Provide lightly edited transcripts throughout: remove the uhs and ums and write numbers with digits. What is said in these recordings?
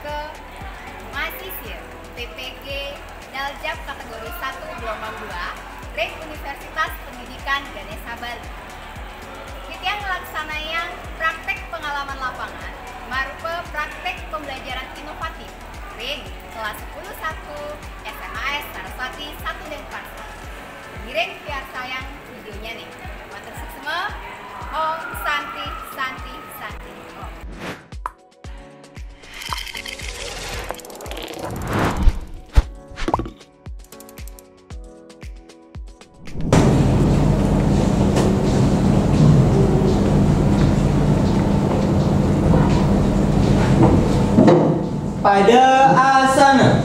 ke mahasiswa PPG Daljab kategori 1 gelombang 2 Rek Universitas Pendidikan Ganesha Bali. Titian melaksananya praktek pengalaman lapangan marupa praktek pembelajaran inovatif Rek kelas 10-1 SMAS Saraswati 1 Denpasar. Direng biar sayang videonya nih. Matur suksma. Om Santi Santi Santi. Om. Pada asana,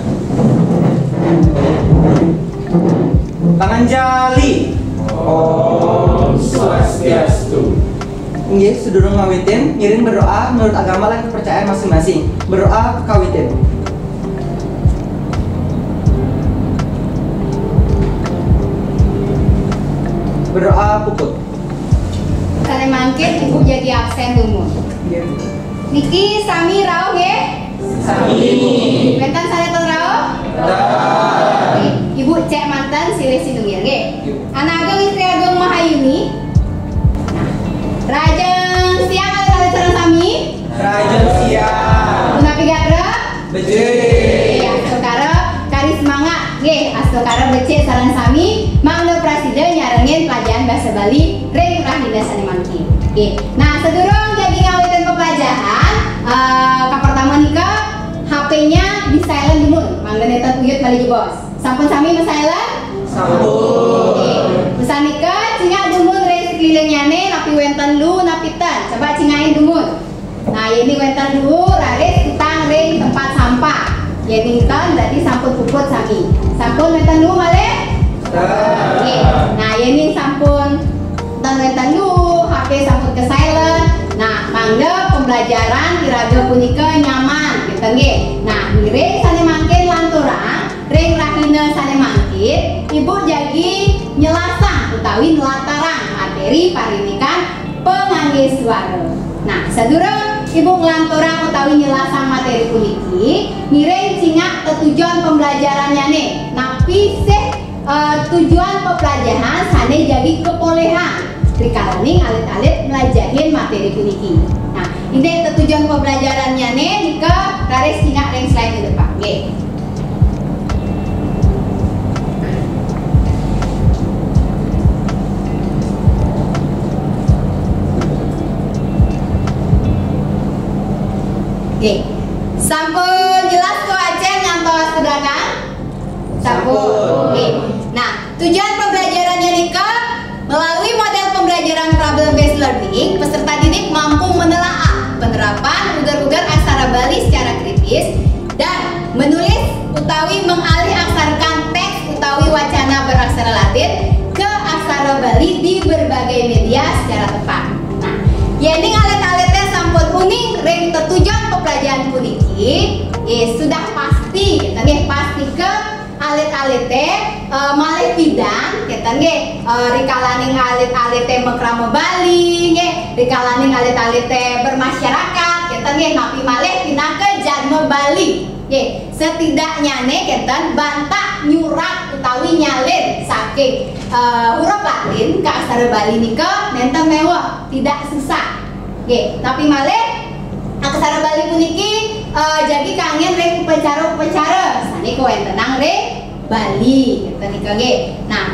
tangan jali. Om Swastiastu. Nggih, sedurung ngawitin, ngiring berdoa menurut agama dan kepercayaan masing-masing. Berdoa kawitin. Berdoa puput. Kalian mangkit ibu jadi absen dulu. Niki sami rao nggih? Sami. Bentan saya tong rao? Ibu cek mantan silih sinung ya nggih. Anak ageng istri ageng Mahayuni. Rajeng siang kali sareng sami. Rajeng siang. Menapi gadra? Becik. Astokara kari semangat nggih. Astokara becik sareng sami. Mangga Prasida nyarengin pelajaran bahasa Bali Reng Rahina Sani Mangki. Oke. Nah, sedurung jadi ngawitin pembelajaran pertama nika HP-nya di silent dulu. Mangga neta tuyut balik bos. Sampun sami di silent? Sampun. Oke. Pesan nika cingak dumun re sekelilingnya nih napi wenten lu napi tan. Coba cingain dumun. Nah, ini wenten lu raris utang re tempat sampah. Jadi kan berarti sampun puput sami. Sampun wenten lu malih? Oke. Nah, ini sampun dan wenten lu HP sampun ke silent. Nah, mangga pembelajaran iraga punika nyaman gitu nggih. Nah, nire sane mangkin lanturang Reng Rahina sane mangkin ibu jagi nyelasang utawi nelatarang materi parinikan pengangge suara. Nah, sadurung ibu ngelanturang utawi nyelasang materi puniki nire cingak tujuan pembelajarannya nih. Napi tujuan pembelajaran sane jadi kepolehan rikalaning alit-alit melajahin materi puniki. Nah, ini tujuan pembelajarannya nih nika garis tingkat yang slide di depan. Oke. Oke. Sampun jelas tuh Aceh ngantos ke belakang? Sampun. Oke. Nah, tujuan pembelajarannya nika melalui model pembelajaran problem based learning, peserta didik mampu menelaah penerapan ugar-ugar aksara Bali secara kritis dan menulis utawi mengalih aksarakan teks utawi wacana beraksara Latin ke aksara Bali di berbagai media secara tepat. Nah, yening alit-alitnya sampun uning ring tujuan pembelajaran puniki, sudah pasti, kita pasti ke alit-alite malih bidang kita nggih rikalaning alit-alite mekrama Bali nggih rikalaning alit-alite bermasyarakat kita nggih napi malih pina ke janma Bali nggih setidaknya nih kita bantah nyurat utawi nyalin saking huruf Latin ke aksara Bali nika nenten mewah tidak susah nggih tapi malih aksara Bali puniki jadi kangen rek upacara sani kowe tenang rek Bali gitu nika nggih. Nah,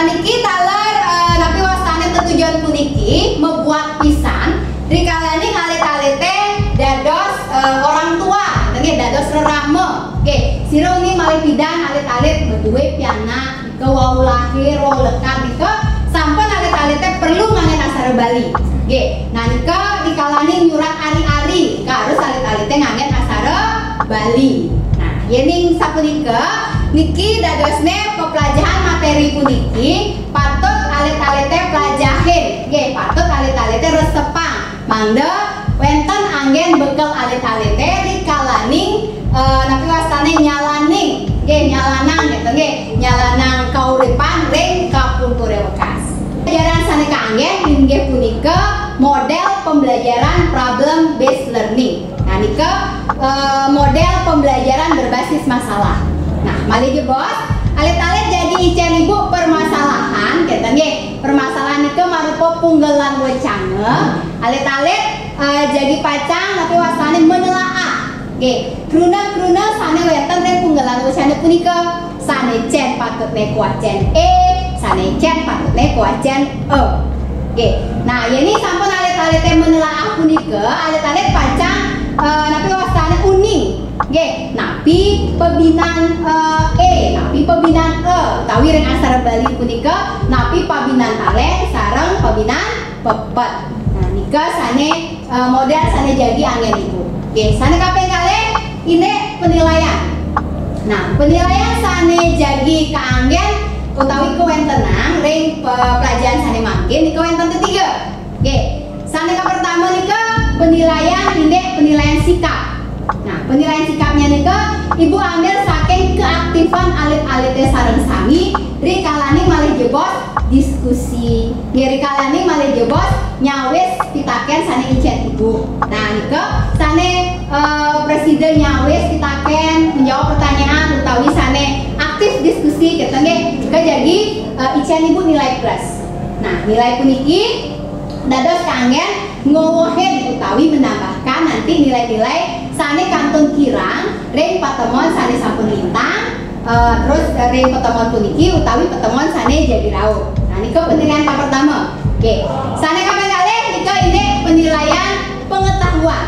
niki taler napi wastane tujuan puniki membuat pisan rikalaning alit-alite dados orang tua gitu nggih dados rerahma. Oke, sira nggih malih bidan alit-alit berduwe pianak nika wau lahir wau lekat nika sampun alit-alite perlu ngangen aksara Bali. Oke, nah nika rikalaning nyurat ari-ari nika harus alit-alite ngangen aksara Bali. Nah, yening sapunika niki dadosne pepelajaran materi puniki patut alit-alite pelajahin nggih patut alit-alite resepang mangga wenten anggen bekal alit-alite rikalaning napi wastane nyalaning nggih nyalanang gitu nggih nyalanang kauripan ring kapungture wekas pelajaran sane kanggen inggih punika model pembelajaran problem based learning. Nah, nike model pembelajaran berbasis masalah. Nah, mali je bos, alit-alit jadi icen ibu permasalahan, kita nge permasalahan nike marupa punggelan wecange, alit-alit jadi pacang tapi wasane menelaah. Oke, kruna sane weten reng punggelan wecange punika sane cen patutne kuacen sane cen patutne kuacen Oke, nah ini sampun alit-alit menelaah punika, alit-alit pacang napi wasane uning. Oke, napi pebinaan napi pebinaan utawi reng asar Bali punika napi pabinaan taleng sareng pabinaan pepet. Nah, nika sane model sane jadi angin ibu. Oke, sane kaping kalih ini penilaian. Nah, penilaian sane jadi keanggen utawi kewentenang ring pelajaran sane mangkin nika wenten ketiga. Oke, sane ka pertama nika penilaian indeks penilaian sikap. Nah, penilaian sikapnya nika ibu ambil saking keaktifan alit-alite sareng sami rikalani malih jebos diskusi. Rikalani malih jebos nyawis pitaken sane icen ibu. Nah, nika sane presiden nyawis pitaken menjawab pertanyaan utawi sane aktif diskusi kita nge jadi icen ibu nilai plus. Nah, nilai puniki dados kangen ngowohen utawi menambahkan nanti nilai-nilai sane kantun kirang ring patemon sane sampun lintang terus ring patemon puniki utawi patemon sane jadi rauh. Nah, niko penilaian yang pertama. Oke, sane kaping kalih nika ini penilaian pengetahuan.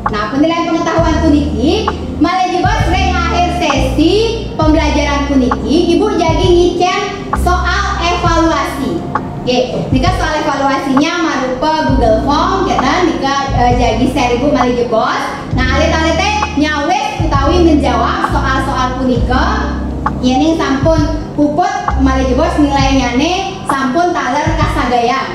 Nah, penilaian pengetahuan puniki malih jebos ring akhir sesi pembelajaran puniki ibu jadi ngicen soal evaluasi. Oke, nika soal evaluasinya marupa Google Form kita nika jadi share ibu malih jebos. Nah, alit-alite nyawis utawi menjawab soal-soal punika ini sampun puput malih jebos nilainya nih sampun taler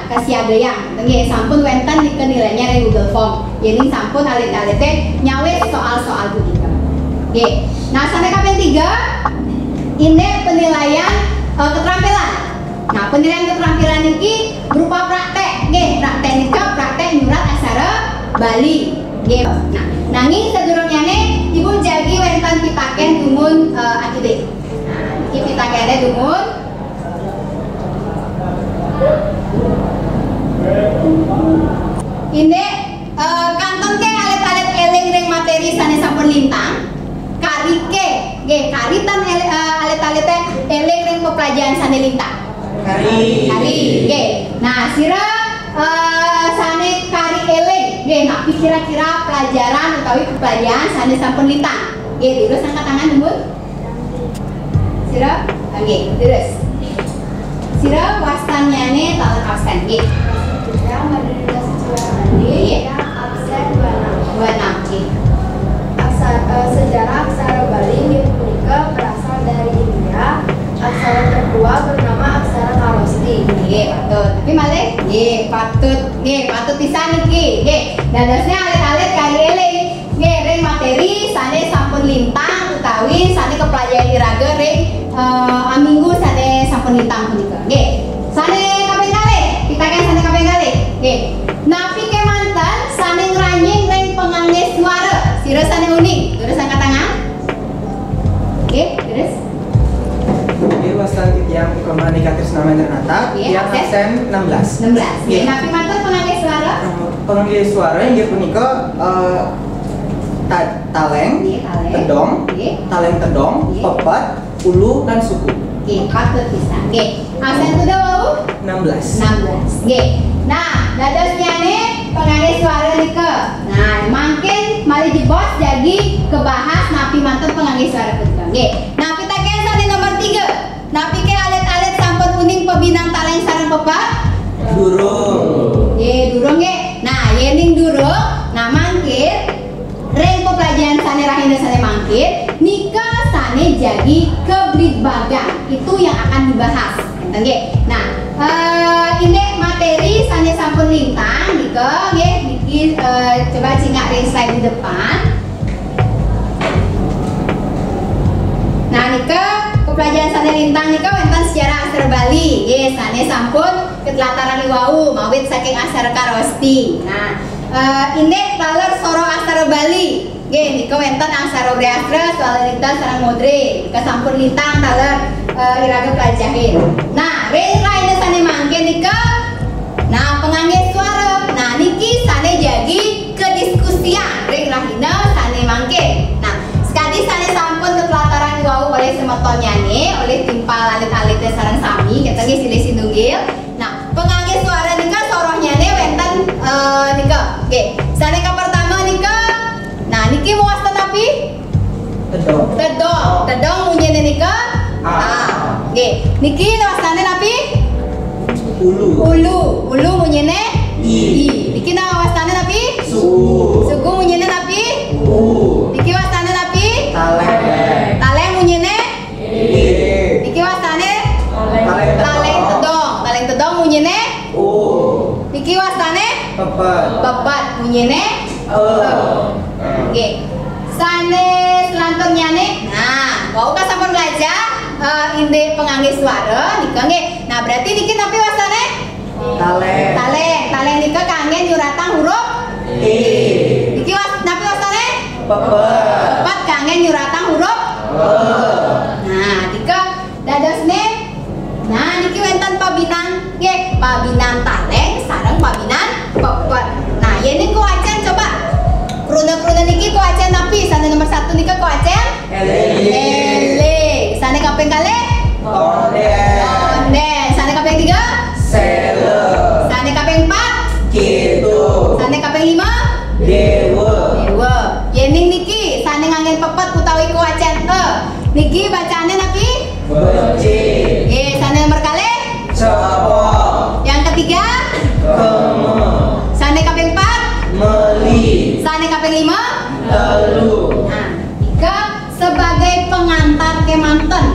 kasiagayang nggih sampun wenten nika nilainya ring Google Form. Ini sampun alit-alite nyawis soal-soal punika. Oke. Nah, sane kaping 3 indeks penilaian keterampilan. Nah, penilaian keterampilan ini berupa praktek. Nggih, praktek nika praktek nyurat aksara Bali. Nggih. Nah, nanging sedurungnya nih ibu jagi wenten pitaken dumun akidik. Nah, iki pitakene dumun ini kantong ke alit-alit eling ring materi sane sampun lintang karike nggih karitan alit-alite eling ring pepelajaran sane lintang kari nggih. Nah, sira sane kari eling nggih napi kira-kira pelajaran utawi pepelajaran sane sampun lintang nggih terus angkat tangan dulu sira nggih terus sira wastannya nih taler absen nggih ya menerima secara ya absen 26 sejarah aksara Bali punika berasal dari India. Aksara tertua bernama aksara Kharosthi. Nggih, patut. Tapi malih nggih, patut pisan niki. Nggih, dadosnya alit-alit kali eling. Nggih, ring materi sane sampun lintang utawi sane kepelajaran iraga ring aminggu sane sampun lintang punika. Nggih. Sane kaping kalih, pitaken sane kaping kalih. Nggih. Napi kemanten sane ngranjing ring pengangge suara. Sira sane unik. Terus angkat tangan. Oke, terus. Oke, wastan yang komunikatif nama Renata yang absen 16. 16. Nggih, napi manten pengangge suara? Pengangge suara yang punika taleng, tedong, taleng tedong, pepet, ulu dan suku. Oke, patut bisa. Oke, absen sudah wau? 16. 16. Oke. Nah, dadosnya nih pengangge suara nika. Nah, makin mali jebos jadi kebahas napi manten pengangge suara punika. Oke. Nah, kita sane nomor 3. Napi ke alit-alit sampun uning pebinaan taleng sareng pepet? Durung. Nggih, durung nggih. Nah, yening durung, nah mangkir ring pelajaran sane rahinda sane mangkir nika sane jadi keblitbagan. Itu yang akan dibahas. Nggih. Nah, ini materi sane sampun lintang nika nggih niki coba cingak ring slide di depan. Nah, nika pepelajaran sane lintang nika wonten sejarah aksara Bali. Nggih, sane sampun ketelataran liwau mawit saking aksara Karosti. Nah, indek taler soro aksara Bali. Nggih, nika wonten aksara Breastra, soal lintang sareng modre. Nika sampun lintang taler iraga pelajahin. Nah, lain sane mangke nika. Nah, pengangge suara. Nah, niki sane jadi kediskusian. Rahina sane mangke. Nah, sekali sane sampun ketelataran wau oleh semeton nyanyi oleh timpal alit-alit sareng sami kita nggih silih sinunggil. Nah, pengangge suara nika soroh nyane wenten nika. Nggih, sane ka pertama nika. Nah, niki muastan api? Tedong munyene nika. Nggih. Niki muastane api? Ulu munyene I. Niki wastane api? Sugu munyene api? Niki wastane api? Taleng munyene I. Niki wastane? Taleng tedong munyene Niki wastane? Pepet munyene Nggih. Sane selantur nyane. Nah, wau ka sampun belajar inde pengangge suara nika nggih. Nah, berarti niki tapi wastane? Taleng nika kangge nyuratang huruf I. Niki napi wastane? Pepet kangge nyuratang huruf Nah, tika dadosne. Nah, niki wonten pabinan nggih, pabinan taleng sareng pabinan pepet. Nah, yen niku acan coba kruna niki ku acan napi? Sane nomor 1 nika ku acan? Ele. Sane kaping kalih? Onden. Sane kaping 3? Sele. Sane kaping 4? Gitu. Sane kaping 5? Dewa. Yening niki sane nganggen pepet utawi ku acan niki bacaane napi? Beci. Sane nomor kalih? Cepot. Yang ketiga? Keme. Sane kaping 4? Meli. Sane kaping 5? Telu. Nah, ika sebagai pengantar kemanten.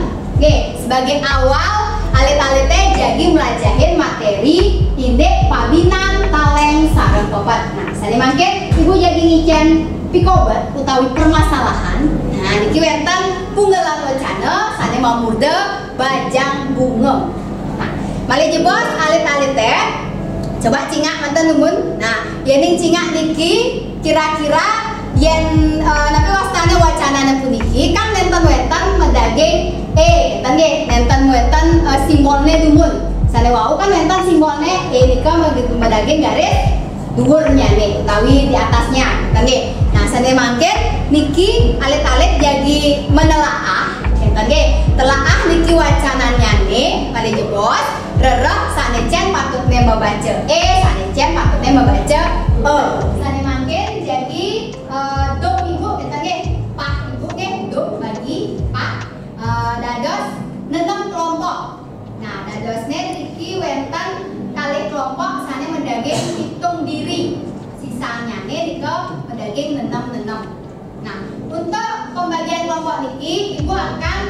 Nggih, sebagai awal alit-alite jadi melajahin materi indek pabinan taleng sareng pepet. Nah, sane mangke ibu jadi ngicen pikobat utawi permasalahan. Nah, niki wonten punggalan wacana sane mamurde bajang bunga. Nah, malih jebos alit-alite coba cingak mantan numun. Nah, yening cingak niki kira-kira yen napi wastane wacanane puniki kan nenten wetan medage enten nggih nenten wetan simbolne dumun. Sane wau kan wenten simbolne nika begitu medage garis dhuwur nyane utawi di atasnya enten nggih. Nah, sane mangke niki alit-alit jadi menelaah enten nggih. Telaah niki wacanan nyane pada jebos rereh sane cen patutnya membaca sane cen patutnya membaca sane mangke jadi do ibu kita nggih pak ibu nggih do bagi pak dados 6 kelompok. Nah, dadosne niki wenten kali kelompok sane mendage hitung diri sisanya nika mendage 6. Nah, untuk pembagian kelompok niki ibu akan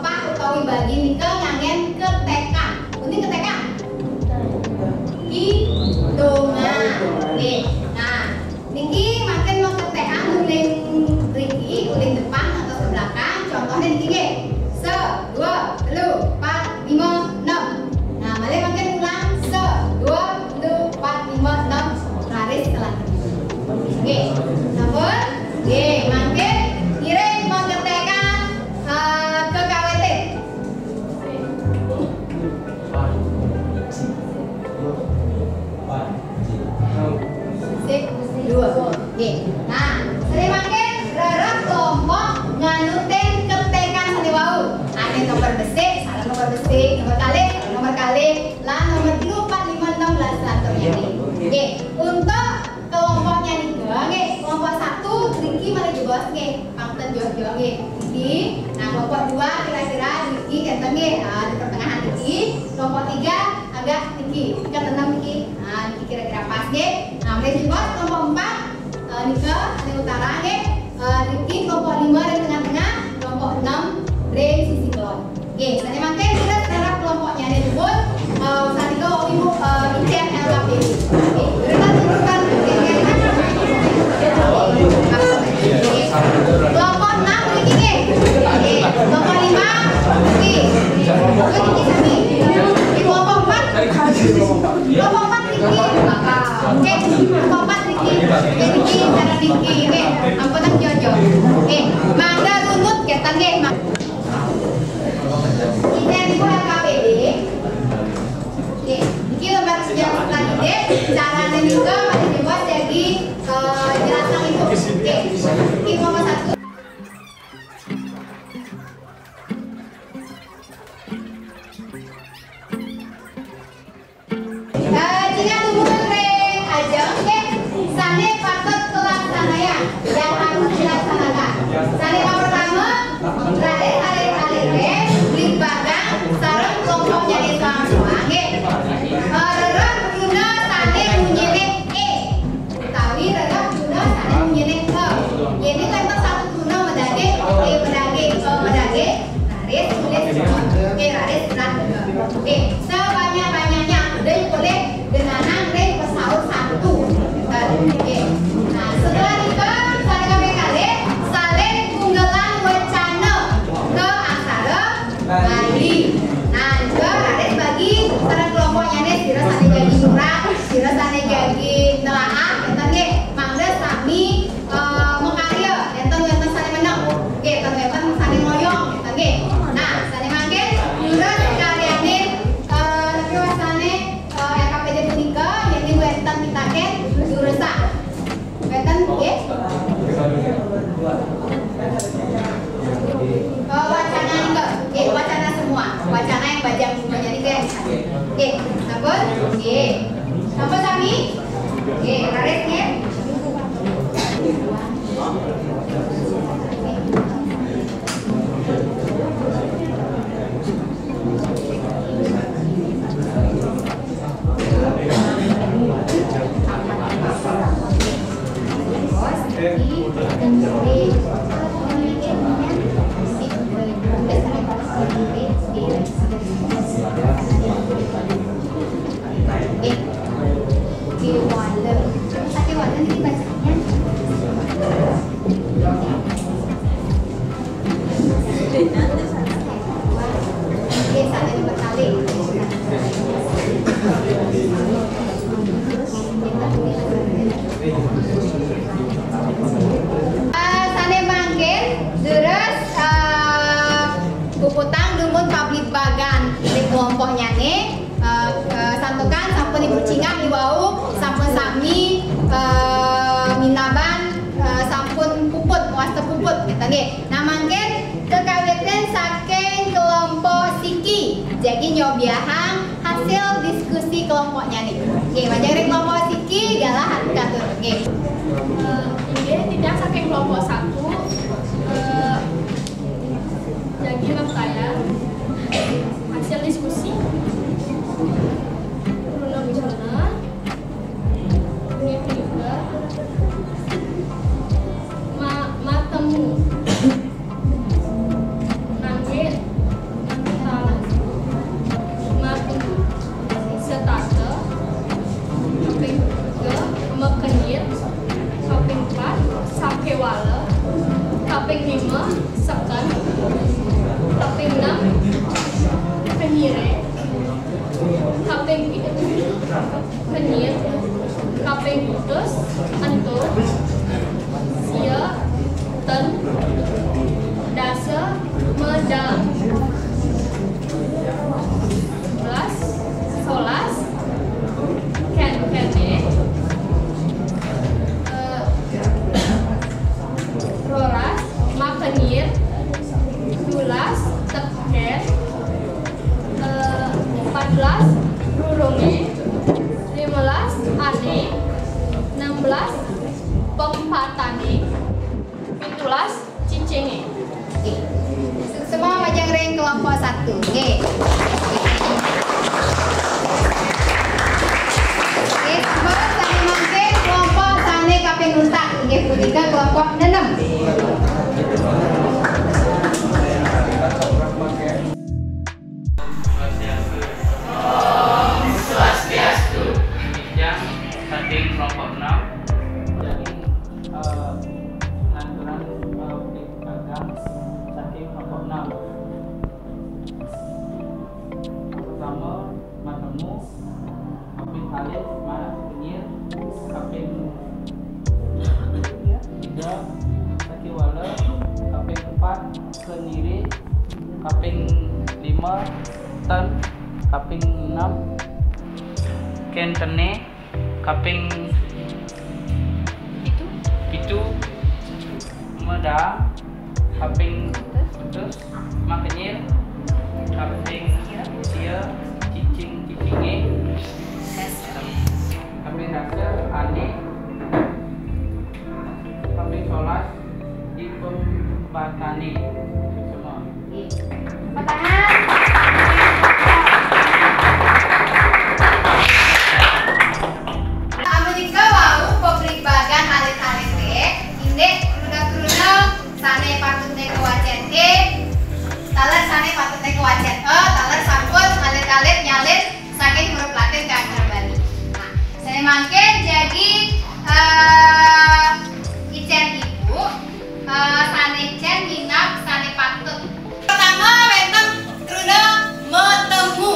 pak utawi bagi nika ngangen ketekan. Ini ketekan hitungan nih. Nah, niki makin mau ketekan uling riki uling depan atau ke belakang. Contohnya niki nggih 1, 2, 3, 4, 5, 6. Nah, malih makin ulang 1, 2, 3, 4, 5, 6 garis setelah nggih. Sampun? Nggih, makin kirim mau ketekan ke KWT. Nah, sering makin rereh kelompok nganutin ketekan sani wau. Ane nomor besik, salah nomor besik, nomor kali, lah nomor 3, 4, 5, 6 belas lanturnya nih. Oke, untuk kelompoknya nih nggih, kelompok 1 Riki malah jebos nggih, pangten jauh-jauh nggih. Riki. Nah, kelompok 2 kira-kira Riki enten nggih di pertengahan Riki. Kelompok 3 agak Riki, ketenang Riki. Nah, Riki kira-kira pas nggih. Nah, mulai jebos kelompok 4 nika ane utara nggih. Riki kelompok 5 di tengah-tengah, kelompok 6 di sisi kulon. Nggih, sane mangke kita secara kelompoknya ane disebut sanika ibu ICN LKP. Oke, berita tunjukkan kelompok 6 Riki nggih. Kelompok 5 Kelompok 4 Riki. Oke, kelompok 4 Riki. Oke, Riki, cara Riki. Oke, ampunan Jojo. Oke, mangga runut ketan nggih. Ini ibu LKPD. Oke, iki lembar sejarah tadi deh. Caranya juga pada dibuat jadi jelasan itu. Oke, ini kelompok 1. Jika hubungan reng aja, oke, sane patut kelaksanaya yang harus dilaksanakan. Sane yang pertama, rade beli bagang, sarang kelompoknya di semua, oke. Rerah guna sane munyene utawi rerah guna sane munyene Ini level 1 guna medage, medage, raris tulis semua, oke, raris berat, oke, sebanyak-banyaknya. Dan boleh genanang dan pesaur 1. Oke. Nah, setelah itu saya kali salin tunggalan wacana ke aksara Bali. Nah, juga ada bagi para kelompoknya nih sira sane jadi murah, sira sane jadi nelaah, enten nggih mangga sami makarya, enten sane menang. Oke, enten sane ngoyong, enten nggih. Nah, sane mangke juga karyane jadi wetan kita kan jurusan wetan ya wacana enggak wacana semua wacana yang bajang semuanya nih guys sabar sabar sami raret ya sane mangkin terus puputang dumun publik bagan di kelompoknya nih santukan sampun ibu cingak iwau sampun sami minaban sampun puput muasta puput gitu nih. Nah mangkin kekawitan saking kelompok siki jadi nyobiahang hasil diskusi kelompoknya nih. Oke, majari kelompok siki galah hati katur. Oke. Ini tidak saking kelompok 1 jadi saya hasil diskusi benar ini juga matemu nanti talas matemu setata kaping 3 mekenir kaping 4 sakewala kaping 5 sekan kaping 6 penyire kaping 7 penyir kaping 7 antur sia ten dasa medang 11 solas kene roras makanir 12 teken 14 rurunge 15 ane 16 pempatane 17 cicenge. Semua majang reng kelompok 1. Oke. Semua sane mangke kelompok sane kaping untak. Oke, punika kelompok 6. alif ma kenyir kaping 3 sakiwala kaping 4 kenyiri kaping 5 tan kaping 6 kentene kaping itu medang kaping putus makanyir kaping sia cicinge kaping dasar ane kaping 11 di pembatani semua. Amerika wau pabrik bagan alit-alit indek ruda-ruda sane patut teh kewacen taler sane patut teh kewacen taler sampun alit-alit nyalin saking huruf Latin ke aksara Bali. Nah, sane mangke jadi icen ibu sane cen minap sane patut. Pertama wenten ruda metemu.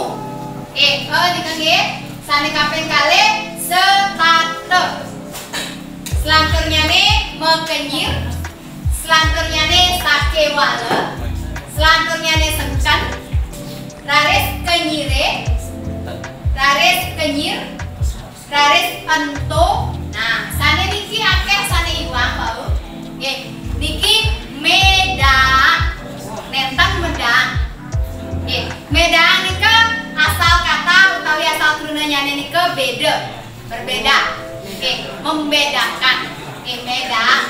Dikengge sane kaping kali setate. Selanturnya nih mekenyir, selanturnya nih sakewala, selanturnya nih sengkan, raris kenyire, raris kenyir, raris ento. Nah, sane niki akeh sane iwang bau. Niki medang, nentang medang. Medang nika asal kata utawi asal turunannya nika beda, berbeda. Membedakan. Medang.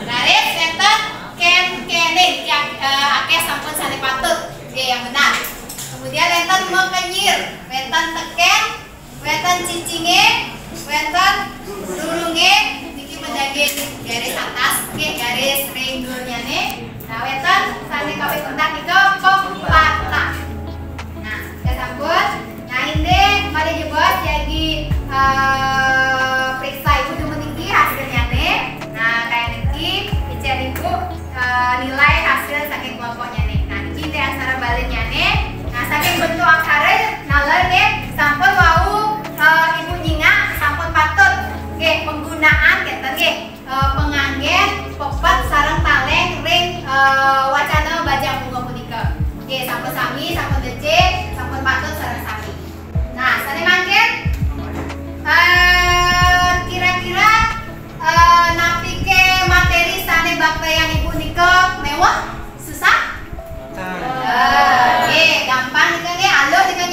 Garis enten kene akeh sampun sane patut. Yang benar. Kemudian enten mekenyir, wenten teken, wenten cicinge, wenten dulunge niki mendage garis atas, garis ringgulnya nih. Nah, wenten sane kaping pendak nika pepatah. Nah, ya sampun. Nah, ini mari coba jadi periksa ibu dulu tinggi hasilnya nih. Nah, kayak niki icen ibu nilai hasil saking kelompoknya nih. Nah, niki teh aksara balinnya nih. Nah, saking bentuk aksara nalar nih sampun wau ibu nyingak sampun patut penggunaan kenten penganggen pepet sareng taleng ring wacana bajang bunga punika. Sampun sami, sampun becik, sampun patut sareng sami. Nah, sane mangken kira-kira napike materi sane baktean ibu nika mewah susah? Gampang nika nggih, alur nika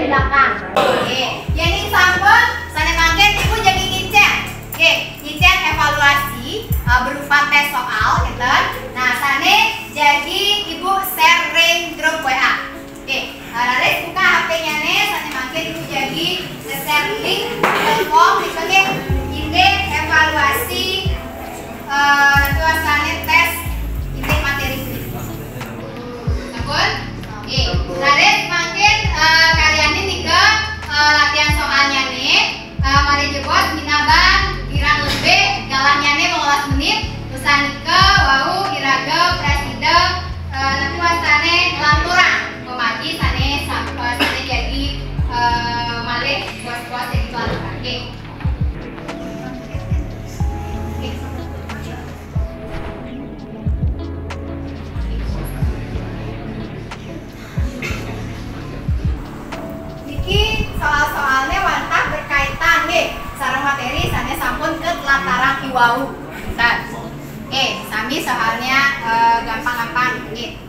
di belakang. Oke, jadi sampun sana mangke ibu jadi ngicen. Oke, ngicen evaluasi berupa tes soal gitu. Nah, sana jadi ibu sharing grup WA. Oke, Laris buka HP-nya nih, sana mangke ibu jadi share link telepon misalnya ini evaluasi suasana tes ini materi ini. Sampun? Oke, Laris makin kalian ini ke latihan soalnya nih. Mari jebot minabang kirang lebih galahnya nih 15 menit. Usanika wau iraga presiden nanti wasane lanturan komaji sane sane jadi malih bos-bos yang lanturan. Oke. Soal-soalnya wantah berkaitan nih sarang materi sana sampun ke latarang iwau. Oke, sami soalnya gampang-gampang nih.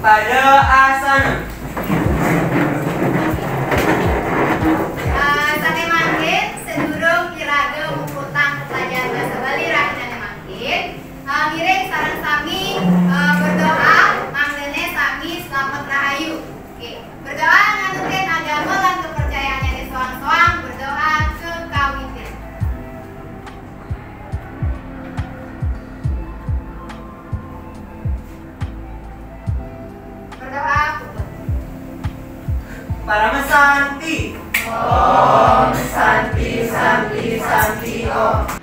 Pada asana. Sate mangkin sedurung iraga muputang pelajaran bahasa Bali rahinane mangkin. Ngiring sareng sami berdoa mangdene sami selamat rahayu. Oke, berdoa ngantukeun agama lan kepercayaannya di soang-soang berdoa ke kawitin. Berdoa Parama Santi. Om Santi Santi Santi Om.